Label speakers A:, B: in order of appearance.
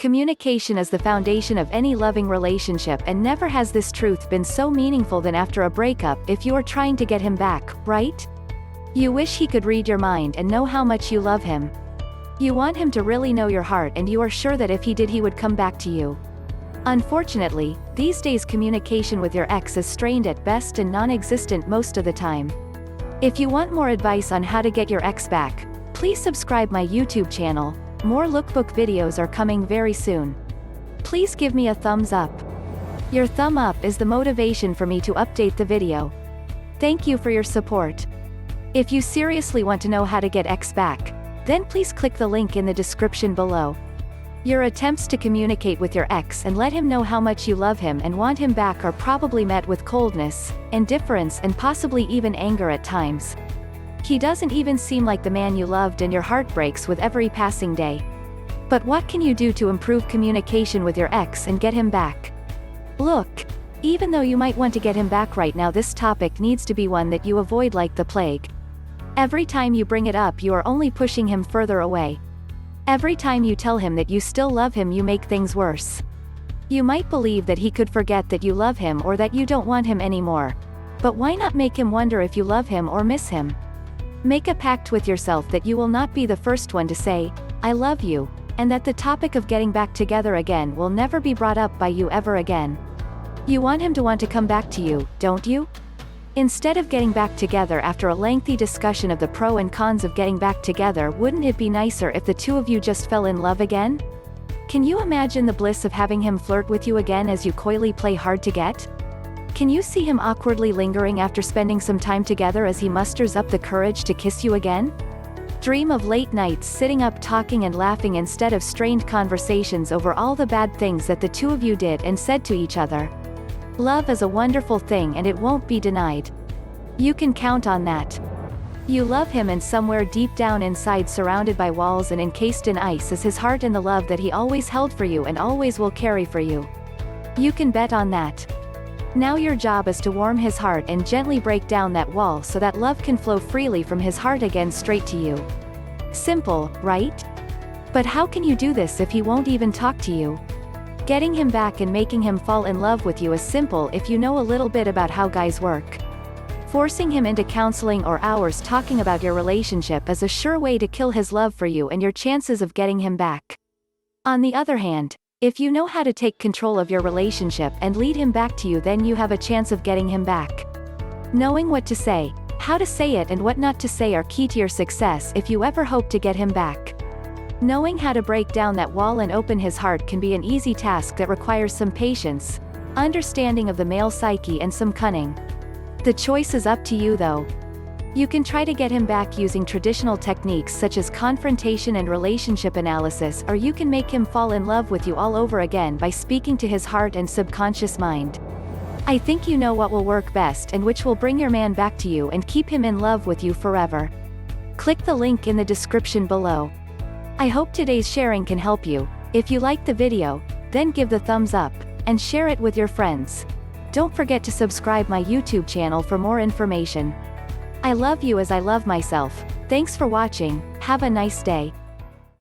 A: Communication is the foundation of any loving relationship, and never has this truth been so meaningful than after a breakup. If you are trying to get him back, right? You wish he could read your mind and know how much you love him. You want him to really know your heart, and you are sure that if he did, he would come back to you. Unfortunately, these days communication with your ex is strained at best and non-existent most of the time. If you want more advice on how to get your ex back, please subscribe my YouTube channel. More lookbook videos are coming very soon. Please give me a thumbs up. Your thumb up is the motivation for me to update the video. Thank you for your support. If you seriously want to know how to get ex back, then please click the link in the description below. Your attempts to communicate with your ex and let him know how much you love him and want him back are probably met with coldness, indifference, and possibly even anger at times. He doesn't even seem like the man you loved, and your heart breaks with every passing day. But what can you do to improve communication with your ex and get him back? Look, even though you might want to get him back right now, this topic needs to be one that you avoid like the plague. Every time you bring it up, you are only pushing him further away. Every time you tell him that you still love him, you make things worse. You might believe that he could forget that you love him or that you don't want him anymore. But why not make him wonder if you love him or miss him? Make a pact with yourself that you will not be the first one to say, "I love you," and that the topic of getting back together again will never be brought up by you ever again. You want him to want to come back to you, don't you? Instead of getting back together after a lengthy discussion of the pro and cons of getting back together, wouldn't it be nicer if the two of you just fell in love again? Can you imagine the bliss of having him flirt with you again as you coyly play hard to get? Can you see him awkwardly lingering after spending some time together as he musters up the courage to kiss you again? Dream of late nights sitting up talking and laughing instead of strained conversations over all the bad things that the two of you did and said to each other. Love is a wonderful thing, and it won't be denied. You can count on that. You love him, and somewhere deep down inside, surrounded by walls and encased in ice, is his heart and the love that he always held for you and always will carry for you. You can bet on that. Now your job is to warm his heart and gently break down that wall so that love can flow freely from his heart again straight to you. Simple, right? But how can you do this if he won't even talk to you? Getting him back and making him fall in love with you is simple if you know a little bit about how guys work. Forcing him into counseling or hours talking about your relationship is a sure way to kill his love for you and your chances of getting him back. On the other hand, if you know how to take control of your relationship and lead him back to you, then you have a chance of getting him back. Knowing what to say, how to say it, and what not to say are key to your success if you ever hope to get him back. Knowing how to break down that wall and open his heart can be an easy task that requires some patience, understanding of the male psyche, and some cunning. The choice is up to you though. You can try to get him back using traditional techniques such as confrontation and relationship analysis, or you can make him fall in love with you all over again by speaking to his heart and subconscious mind. I think you know what will work best and which will bring your man back to you and keep him in love with you forever. Click the link in the description below. I hope today's sharing can help you. If you liked the video, then give the thumbs up, and share it with your friends. Don't forget to subscribe my YouTube channel for more information. I love you as I love myself. Thanks for watching. Have a nice day.